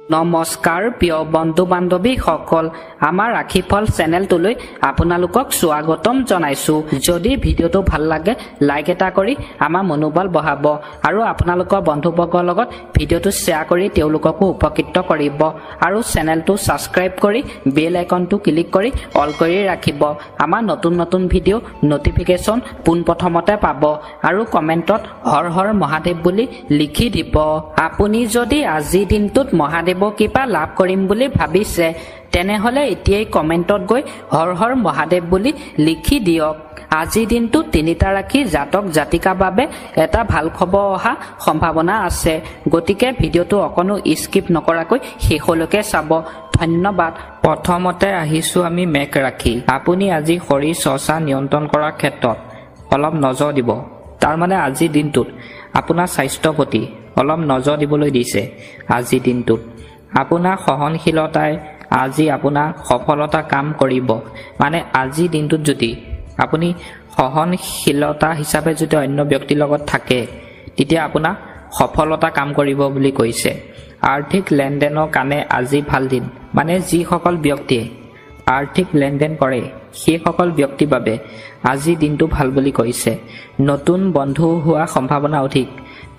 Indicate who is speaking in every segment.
Speaker 1: নমস্কাৰ প্ৰিয় বন্ধু বান্ধৱী সকল আমাৰ ৰাখিফল চেনেলটোলৈ আপোনালোকক স্বাগতম জনাইছো যদি ভিডিওটো ভাল লাগে লাইক এটা কৰি আমাৰ মনোবল বঢ়াব আৰু আপোনালোকৰ বন্ধুবৰ্গৰ লগত ভিডিওটো শ্বেয়াৰ কৰি তেওঁলোককো উপকৃত কৰিব আৰু চেনেলটো সাবস্ক্ৰাইব কৰি বেল আইকনটো ক্লিক কৰি অল কৰি ৰাখিব আমাৰ নতুন ভিডিও নটিফিকেশন পোনপ্ৰথমতে পাব আৰু কমেন্টত হৰ হৰ মহাদেৱ বুলি লিখি দিব আপুনি যদি আজি দিনটোত মহাদেৱ কিবা লাভ কৰিম বুলি ভাবিছে তেনেহলে এতিয়াই কমেন্টত গৈ হৰ হৰ মহাদেৱ বুলি লিখি দিয়ক আজি দিনটো তিনিটা ৰাখি জাতক জাতিকাৰ বাবে এটা ভাল খবৰ অহা সম্ভাৱনা আছে গতিকে ভিডিওটো অকনো স্কিপ নকৰাকৈ শেষলৈকে চাব ধন্যবাদ প্ৰথমতে আহিছো আমি মেক ৰাখি আপুনি আজি শৰীৰ চৰ্চা নিয়ন্ত্ৰণ কৰাৰ ক্ষেত্ৰত অলপ নজৰ দিব তাৰ মানে আজি দিনটোত আপোনাৰ স্বাস্থ্যৰ প্ৰতি অলপ নজৰ দিবলৈ দিছে আজি দিনটোত আপোনাৰ সহনশীলতাই আজি আপোনাৰ সফলতা কাম কৰিব মানে আজি দিনটোত যদি আপুনি সহনশীলতা হিচাপে যদি অন্য ব্যক্তিৰ লগত থাকে তেতিয়া আপোনাৰ সফলতা কাম কৰিব বুলি কৈছে আৰ্থিক লেনদেনৰ কাৰণে আজি ভাল দিন মানে যিসকল ব্যক্তিয়ে আৰ্থিক লেনদেন কৰে সেইসকল ব্যক্তিৰ বাবে আজি দিনটো ভাল বুলি কৈছে নতুন বন্ধু হোৱা সম্ভাৱনা অধিক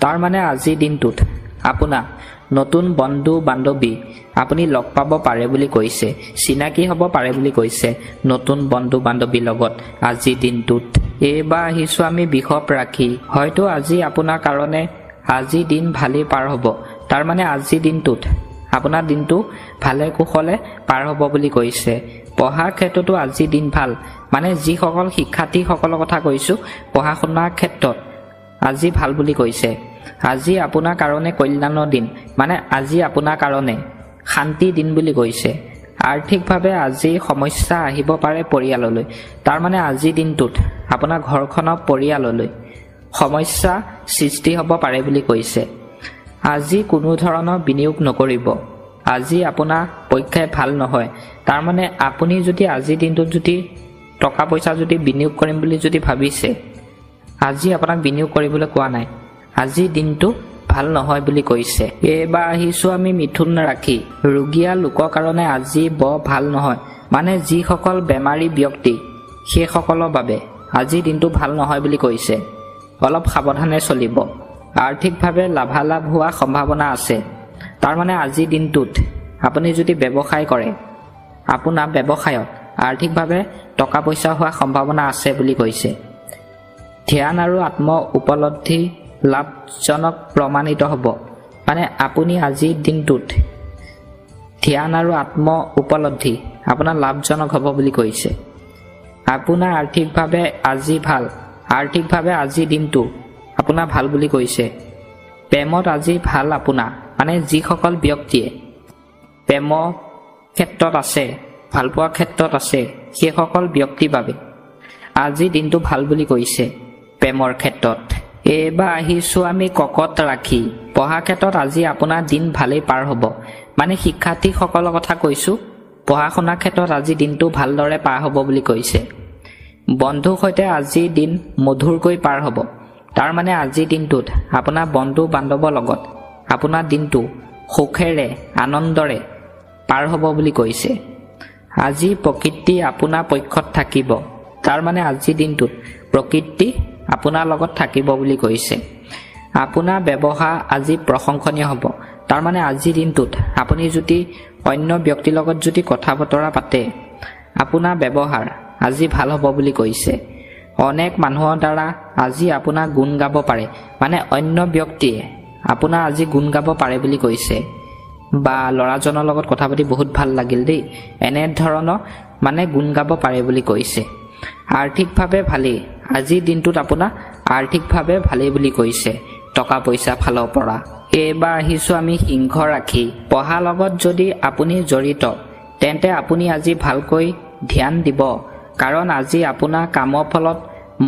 Speaker 1: তাৰ মানে আজি দিনটোত আপোনাৰ নতুন বন্ধু বান্ধৱী আপুনি লগ পাব পাৰে বুলি কৈছে চিনাকি হ'ব পাৰে বুলি কৈছে নতুন বন্ধু বান্ধৱীৰ লগত আজি দিনটোত এবাৰ আহিছো আমি বিষপ ৰাখি হয়তো আজি আপোনাৰ কাৰণে আজি দিন ভালেই পাৰ হ'ব তাৰ মানে আজি দিনটোত আপোনাৰ দিনটো ভালে কুশলে পাৰ হ'ব বুলি কৈছে পঢ়াৰ ক্ষেত্ৰতো আজি দিন ভাল মানে যিসকল শিক্ষাৰ্থীসকলৰ কথা কৈছো পঢ়া শুনাৰ ক্ষেত্ৰত আজি ভাল বুলি কৈছে আজি আপোনাৰ কাৰণে কল্যাণৰ দিন মানে আজি আপোনাৰ কাৰণে শান্তি দিন বুলি কৈছে আৰ্থিকভাৱে আজি সমস্যা আহিব পাৰে পৰিয়াললৈ তাৰ মানে আজি দিনটোত আপোনাৰ ঘৰখনৰ পৰিয়াললৈ সমস্যা সৃষ্টি হ'ব পাৰে বুলি কৈছে আজি কোনো ধৰণৰ বিনিয়োগ নকৰিব আজি আপোনাৰ পৰীক্ষাই ভাল নহয় তাৰ মানে আপুনি যদি আজি দিনটোত যদি টকা পইচা যদি বিনিয়োগ কৰিম বুলি যদি ভাবিছে আজি আপোনাক বিনিয়োগ কৰিবলৈ কোৱা নাই আজি দিনটো ভাল নহয় বুলি কৈছে এবাৰ আহিছো আমি মিথুন ৰাখি ৰোগীয়া লোকৰ কাৰণে আজি বৰ ভাল নহয় মানে যিসকল বেমাৰী ব্যক্তি সেইসকলৰ বাবে আজি দিনটো ভাল নহয় বুলি কৈছে অলপ সাৱধানে চলিব আৰ্থিকভাৱে লাভালাভ হোৱা সম্ভাৱনা আছে তাৰ মানে আজি দিনটোত আপুনি যদি ব্যৱসায় কৰে আপোনাৰ ব্যৱসায়ত আৰ্থিকভাৱে টকা পইচা হোৱা সম্ভাৱনা আছে বুলি কৈছে ধ্যান আৰু আত্ম উপলব্ধি লাভজনক প্ৰমাণিত হ'ব মানে আপুনি আজিৰ দিনটোত ধ্যান আৰু আত্ম উপলব্ধি আপোনাৰ লাভজনক হ'ব বুলি কৈছে আপোনাৰ আৰ্থিকভাৱে আজি ভাল আৰ্থিকভাৱে আজি দিনটো আপোনাৰ ভাল বুলি কৈছে প্ৰেমত আজি ভাল আপোনাৰ মানে যিসকল ব্যক্তিয়ে প্ৰেমৰ ক্ষেত্ৰত আছে ভালপোৱাৰ ক্ষেত্ৰত আছে সেইসকল ব্যক্তিৰ বাবে আজি দিনটো ভাল বুলি কৈছে প্ৰেমৰ ক্ষেত্ৰত এবাৰ আহিছো আমি ককত ৰাখি পঢ়া ক্ষেত্ৰত আজি আপোনাৰ দিন ভালেই পাৰ হ'ব মানে শিক্ষাৰ্থীসকলৰ কথা কৈছো পঢ়া শুনাৰ ক্ষেত্ৰত আজি দিনটো ভালদৰে পাৰ হ'ব বুলি কৈছে বন্ধুৰ সৈতে আজি দিন মধুৰকৈ পাৰ হ'ব তাৰ মানে আজি দিনটোত আপোনাৰ বন্ধু বান্ধৱৰ লগত আপোনাৰ দিনটো সুখেৰে আনন্দৰে পাৰ হ'ব বুলি কৈছে আজি প্ৰকৃতি আপোনাৰ পক্ষত থাকিব তাৰ মানে আজি দিনটোত প্ৰকৃতি আপোনাৰ লগত থাকিব বুলি কৈছে আপোনাৰ ব্যৱহাৰ আজি প্ৰশংসনীয় হ'ব তাৰ মানে আজি দিনটোত আপুনি যদি অন্য ব্যক্তিৰ লগত যদি কথা বতৰা পাতে আপোনাৰ ব্যৱহাৰ আজি ভাল হ'ব বুলি কৈছে অনেক মানুহৰ দ্বাৰা আজি আপোনাৰ গুণ গাব পাৰে মানে অন্য ব্যক্তিয়ে আপোনাৰ আজি গুণ গাব পাৰে বুলি কৈছে বা ল'ৰাজনৰ লগত কথা পাতি বহুত ভাল লাগিল দেই এনে ধৰণৰ মানে গুণ গাব পাৰে বুলি কৈছে আৰ্থিকভাৱে ভালেই আজি দিনটোত আপোনাৰ আৰ্থিকভাৱে ভালেই বুলি কৈছে টকা পইচা ফালৰ পৰা এবাৰ আহিছো আমি সিংহ ৰাখি পঢ়াৰ লগত যদি আপুনি জড়িত তেন্তে আপুনি আজি ভালকৈ ধ্যান দিব কাৰণ আজি আপোনাৰ কামৰ ফলত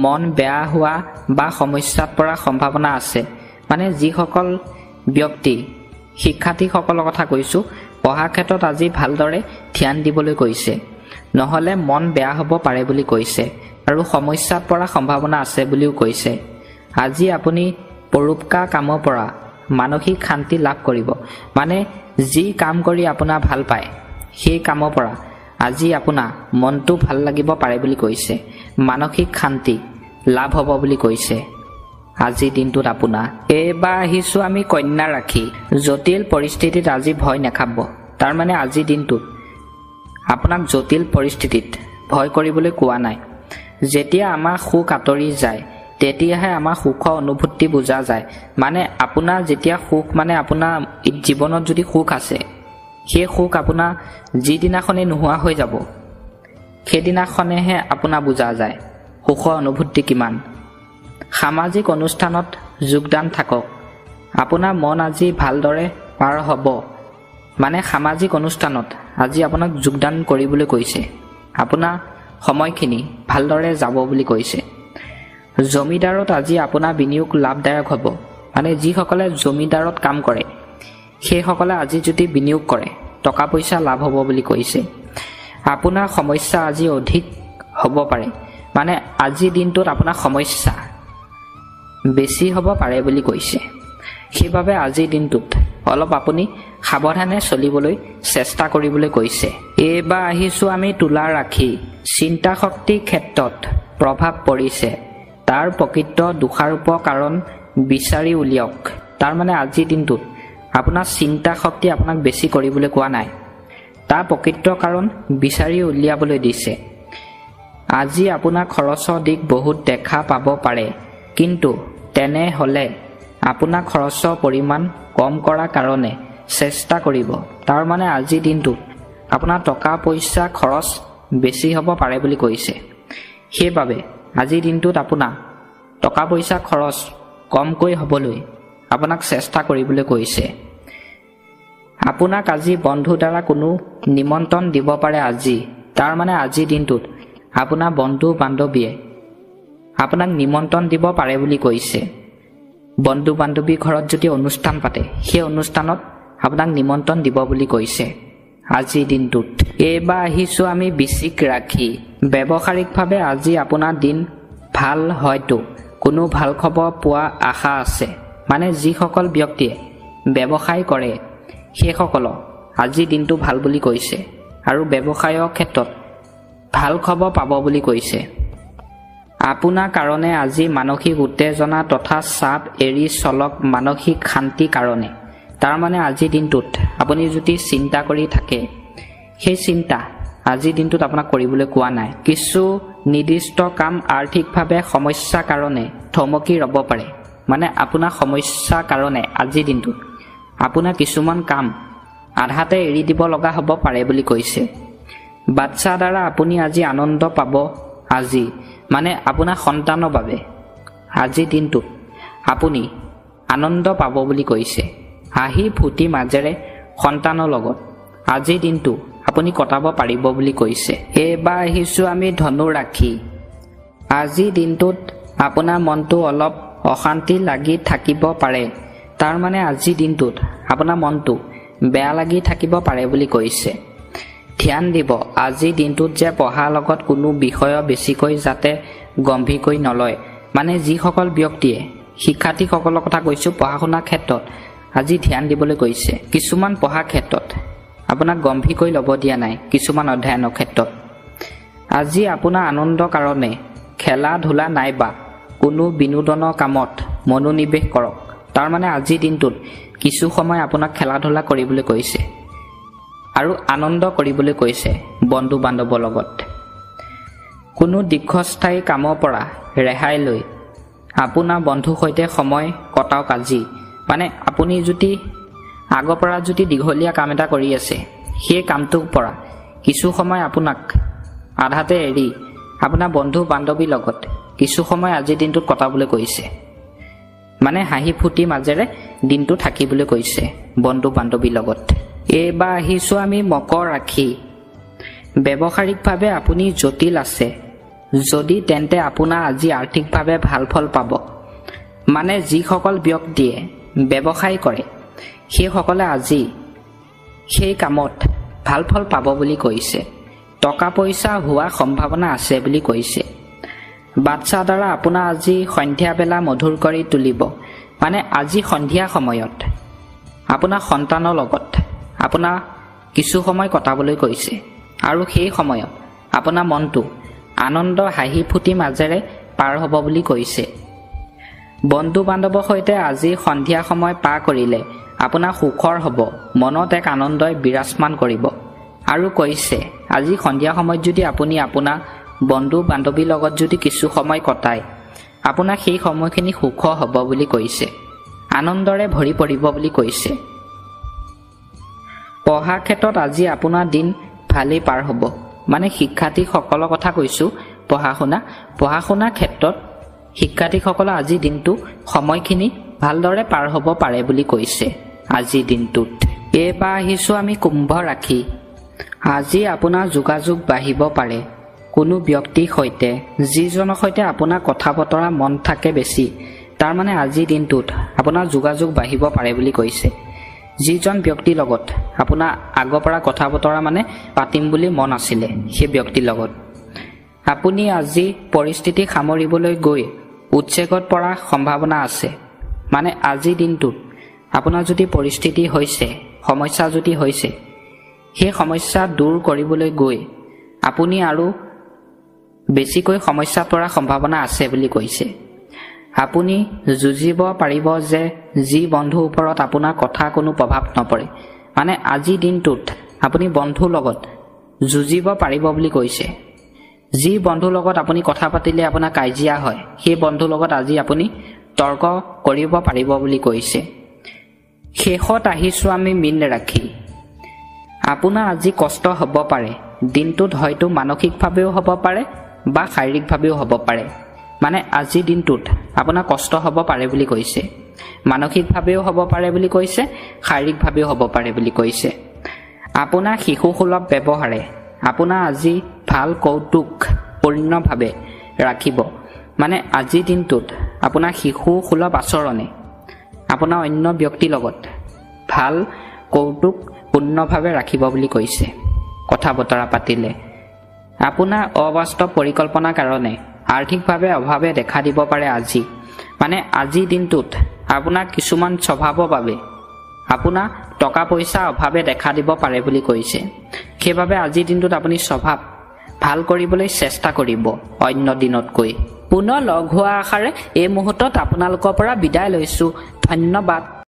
Speaker 1: মন বেয়া হোৱা বা সমস্যাত পৰা সম্ভাৱনা আছে মানে যিসকল ব্যক্তি শিক্ষাৰ্থীসকলৰ কথা কৈছো পঢ়াৰ ক্ষেত্ৰত আজি ভালদৰে ধ্যান দিবলৈ কৈছে নহলে মন বেয়া হ'ব পাৰে বুলি কৈছে আৰু সমস্যাত পৰা সম্ভাৱনা আছে বুলিও কৈছে আজি আপুনি পৰোপকাৰ কামৰ পৰা মানসিক শান্তি লাভ কৰিব মানে যি কাম কৰি আপোনাৰ ভাল পায় সেই কামৰ পৰা আজি আপোনাৰ মনটো ভাল লাগিব পাৰে বুলি কৈছে মানসিক শান্তি লাভ হ'ব বুলি কৈছে আজি দিনটোত আপোনাৰ এবাৰ আহিছো আমি কন্যা ৰাখি জটিল পৰিস্থিতিত আজি ভয় নাখাব তাৰ মানে আজি দিনটোত আপোনাক জটিল পৰিস্থিতিত ভয় কৰিবলৈ কোৱা নাই যেতিয়া আমাৰ সুখ আঁতৰি যায় তেতিয়াহে আমাৰ সুখৰ অনুভূতি বুজা যায় মানে আপোনাৰ যেতিয়া সুখ মানে আপোনাৰ জীৱনত যদি সুখ আছে সেই সুখ আপোনাৰ যিদিনাখনে নোহোৱা হৈ যাব সেইদিনাখনেহে আপোনাৰ বুজা যায় সুখৰ অনুভূতি কিমান সামাজিক অনুষ্ঠানত যোগদান থাকক আপোনাৰ মন আজি ভালদৰে পাৰ হ'ব মানে সামাজিক অনুষ্ঠানত আজি আপোনাক যোগদান কৰিবলৈ কৈছে আপোনাৰ সময়খিনি ভালদৰে যাব বুলি কৈছে জমিদাৰত আজি আপোনাৰ বিনিয়োগ লাভদায়ক হ'ব মানে যিসকলে জমিদাৰত কাম কৰে সেইসকলে আজি যদি বিনিয়োগ কৰে টকা পইচা লাভ হ'ব বুলি কৈছে আপোনাৰ সমস্যা আজি অধিক হ'ব পাৰে মানে আজি দিনটোত আপোনাৰ সমস্যা বেছি হ'ব পাৰে বুলি কৈছে সেইবাবে আজি দিনটোত অলপ আপুনি সাৱধানে চলিবলৈ চেষ্টা কৰিবলৈ কৈছে এবাৰ আহিছো আমি তুলা ৰাখি চিন্তা শক্তিৰ ক্ষেত্ৰত প্ৰভাৱ পৰিছে তাৰ প্ৰকৃত দোষাৰোপ কাৰণ বিচাৰি উলিয়াওক তাৰ মানে আজি দিনটোত আপোনাৰ চিন্তা শক্তি আপোনাক বেছি কৰিবলৈ কোৱা নাই তাৰ প্ৰকৃত কাৰণ বিচাৰি উলিয়াবলৈ দিছে আজি আপোনাৰ খৰচৰ দিশ বহুত দেখা পাব পাৰে কিন্তু তেনেহ'লে আপোনাৰ খৰচৰ পৰিমাণ কম কৰাৰ কাৰণে চেষ্টা কৰিব তাৰ মানে আজি দিনটোত আপোনাৰ টকা পইচা খৰচ বেছি হ'ব পাৰে বুলি কৈছে সেইবাবে আজিৰ দিনটোত আপোনাৰ টকা পইচা খৰচ কমকৈ হ'বলৈ আপোনাক চেষ্টা কৰিবলৈ কৈছে আপোনাক আজি বন্ধু দ্বাৰা কোনো নিমন্ত্ৰণ দিব পাৰে আজি তাৰ মানে আজিৰ দিনটোত আপোনাৰ বন্ধু বান্ধৱীয়ে আপোনাক নিমন্ত্ৰণ দিব পাৰে বুলি কৈছে বন্ধু বান্ধৱী ঘৰত যদি অনুষ্ঠান পাতে সেই অনুষ্ঠানত আপোনাক নিমন্ত্ৰণ দিব বুলি কৈছে আজিৰ দিনটোত এবাৰ আহিছো আমি বৃশ্চিক ৰাখি ব্যৱসায়িকভাৱে আজি আপোনাৰ দিন ভাল হয়তো কোনো ভাল খবৰ পোৱা আশা আছে মানে যিসকল ব্যক্তিয়ে ব্যৱসায় কৰে সেইসকলক আজি দিনটো ভাল বুলি কৈছে আৰু ব্যৱসায়ৰ ক্ষেত্ৰত ভাল খবৰ পাব বুলি কৈছে আপোনাৰ কাৰণে আজি মানসিক উত্তেজনা তথা চাপ এৰি চলক মানসিক শান্তি কাৰণে তাৰ মানে আজিৰ দিনটোত আপুনি যদি চিন্তা কৰি থাকে সেই চিন্তা আজিৰ দিনটোত আপোনাক কৰিবলৈ কোৱা নাই কিছু নিৰ্দিষ্ট কাম আৰ্থিকভাৱে সমস্যাৰ কাৰণে থমকি ৰ'ব পাৰে মানে আপোনাৰ সমস্যাৰ কাৰণে আজিৰ দিনটোত আপোনাৰ কিছুমান কাম আধাতে এৰি দিব লগা হ'ব পাৰে বুলি কৈছে বাচ্চা দ্বাৰা আপুনি আজি আনন্দ পাব আজি মানে আপোনাৰ সন্তানৰ বাবে আজিৰ দিনটোত আপুনি আনন্দ পাব বুলি কৈছে হাঁহি ফূৰ্তি মাজেৰে সন্তানৰ লগত আজিৰ দিনটো আপুনি কটাব পাৰিব বুলি কৈছে এবাৰ আহিছো আমি ধনু ৰাখি আজিৰ দিনটোত আপোনাৰ মনটো অলপ অশান্তি লাগি থাকিব পাৰে তাৰ মানে আজিৰ দিনটোত আপোনাৰ মনটো বেয়া লাগি থাকিব পাৰে বুলি কৈছে ধ্যান দিব আজিৰ দিনটোত যে পঢ়াৰ লগত কোনো বিষয় বেছিকৈ যাতে গম্ভীৰকৈ নলয় মানে যিসকল ব্যক্তিয়ে শিক্ষাৰ্থীসকলৰ কথা কৈছোঁ পঢ়া শুনাৰ ক্ষেত্ৰত আজি ধ্যান দিবলৈ কৈছে কিছুমান পঢ়াৰ ক্ষেত্ৰত আপোনাক গম্ভীৰকৈ ল'ব দিয়া নাই কিছুমান অধ্যয়নৰ ক্ষেত্ৰত আজি আপোনাৰ আনন্দৰ কাৰণে খেলা ধূলা নাইবা কোনো বিনোদনৰ কামত মনোনিৱেশ কৰক তাৰ মানে আজিৰ দিনটোত কিছু সময় আপোনাক খেলা ধূলা কৰিবলৈ কৈছে আৰু আনন্দ কৰিবলৈ কৈছে বন্ধু বান্ধৱৰ লগত কোনো দীৰ্ঘস্থায়ী কামৰ পৰা ৰেহাই লৈ আপোনাৰ বন্ধুৰ সৈতে সময় কটাওক আজি মানে আপুনি যদি আগৰ পৰা যদি দীঘলীয়া কাম এটা কৰি আছে সেই কামটোৰ পৰা কিছু সময় আপোনাক আধাতে এৰি আপোনাৰ বন্ধু বান্ধৱীৰ লগত কিছু সময় আজিৰ দিনটোত কটাবলৈ কৈছে মানে হাঁহি ফূৰ্তি মাজেৰে দিনটো থাকিবলৈ কৈছে বন্ধু বান্ধৱীৰ লগত এবাৰ আহিছো আমি মকৰ ৰাখি ব্যৱসায়িকভাৱে আপুনি জটিল আছে যদি তেন্তে আপোনাৰ আজি আৰ্থিকভাৱে ভাল ফল পাব মানে যিসকল ব্যক্তিয়ে ব্যৱসায় কৰে সেইসকলে আজি সেই কামত ভাল ফল পাব বুলি কৈছে টকা পইচা হোৱাৰ সম্ভাৱনা আছে বুলি কৈছে বাচ্চা দ্বাৰা আপোনাৰ আজি সন্ধিয়া বেলা মধুৰ কৰি তুলিব মানে আজি সন্ধিয়া সময়ত আপোনাৰ সন্তানৰ লগত আপোনাৰ কিছু সময় কটাবলৈ কৈছে আৰু সেই সময়ত আপোনাৰ মনটো আনন্দ হাঁহি ফূৰ্তি মাজেৰে পাৰ হ'ব বুলি কৈছে। বন্ধু বান্ধৱৰ সৈতে আজি সন্ধিয়া সময় পাৰ কৰিলে আপোনাৰ সুখৰ হ'ব, মনত এক আনন্দই বিৰাজমান কৰিব। আৰু কৈছে আজি সন্ধিয়া সময়ত যদি আপুনি আপোনাৰ বন্ধু বান্ধৱীৰ লগত যদি কিছু সময় কটায় আপোনাৰ সেই সময়খিনি সুখ হ'ব বুলি কৈছে, আনন্দৰে ভৰি পৰিব বুলি কৈছে। পঢ়াৰ ক্ষেত্ৰত আজি আপোনাৰ দিন ভালেই পাৰ হ'ব, মানে শিক্ষাৰ্থীসকলৰ কথা কৈছোঁ। পঢ়া শুনাৰ ক্ষেত্ৰত শিক্ষাৰ্থীসকলৰ আজিৰ দিনটো সময়খিনি ভালদৰে পাৰ হ'ব পাৰে বুলি কৈছে আজিৰ দিনটোত। এইবাৰ আহিছোঁ আমি কুম্ভ ৰাশি। আজি আপোনাৰ যোগাযোগ বাঢ়িব পাৰে কোনো ব্যক্তিৰ সৈতে, যিজনৰ সৈতে আপোনাৰ কথা বতৰা মন থাকে বেছি, তাৰমানে আজিৰ দিনটোত আপোনাৰ যোগাযোগ বাঢ়িব পাৰে বুলি কৈছে। যিজন ব্যক্তিৰ লগত আপোনাৰ আগৰ পৰা কথা বতৰা মানে পাতিম বুলি মন আছিলে সেই ব্যক্তিৰ লগত আপুনি আজি পৰিস্থিতি সামৰিবলৈ গৈ উদ্বেগত পৰাৰ সম্ভাৱনা আছে। মানে আজিৰ দিনটোত আপোনাৰ যদি পৰিস্থিতি হৈছে, সমস্যা যদি হৈছে, সেই সমস্যা দূৰ কৰিবলৈ গৈ আপুনি আৰু বেছিকৈ সমস্যাত পৰাৰ সম্ভাৱনা আছে বুলি কৈছে। আপুনি যুঁজিব পাৰিব যে যি বন্ধুৰ ওপৰত আপোনাৰ কথা কোনো প্ৰভাৱ নপৰে, মানে আজিৰ দিনটোত আপুনি বন্ধুৰ লগত যুঁজিব পাৰিব বুলি কৈছে। যি বন্ধুৰ লগত আপুনি কথা পাতিলে আপোনাৰ কাজিয়া হয়, সেই বন্ধুৰ লগত আজি আপুনি তৰ্ক কৰিব পাৰিব বুলি কৈছে। শেষত আহিছোঁ আমি মীন ৰাশি। আপোনাৰ আজি কষ্ট হ'ব পাৰে, দিনটোত হয়তো মানসিকভাৱেও হ'ব পাৰে বা শাৰীৰিকভাৱেও হ'ব পাৰে। মানে আজিৰ দিনটোত আপোনাৰ কষ্ট হ'ব পাৰে বুলি কৈছে, মানসিকভাৱেও হ'ব পাৰে বুলি কৈছে, শাৰীৰিকভাৱেও হ'ব পাৰে বুলি কৈছে। আপোনাৰ শিশুসুলভ ব্যৱহাৰে আপোনাৰ আজি ভাল কৌতুকপূৰ্ণভাৱে ৰাখিব। মানে আজিৰ দিনটোত আপোনাৰ শিশুসুলভ আচৰণে আপোনাৰ অন্য ব্যক্তিৰ লগত ভাল কৌতুকপূৰ্ণভাৱে ৰাখিব বুলি কৈছে কথা বতৰা পাতিলে। আপোনাৰ অবাস্তৱ পৰিকল্পনাৰ কাৰণে আৰ্থিকভাৱে অভাৱে দেখা দিব পাৰে আজি। মানে আজিৰ দিনটোত আপোনাৰ কিছুমান স্বভাৱৰ বাবে আপোনাৰ টকা পইচা অভাৱে দেখা দিব পাৰে বুলি কৈছে। সেইবাবে আজিৰ দিনটোত আপুনি স্বভাৱ ভাল কৰিবলৈ চেষ্টা কৰিব অন্য দিনতকৈ। পুনৰ লগ হোৱা আশাৰে এই মুহূৰ্তত আপোনালোকৰ পৰা বিদায় লৈছোঁ। ধন্যবাদ।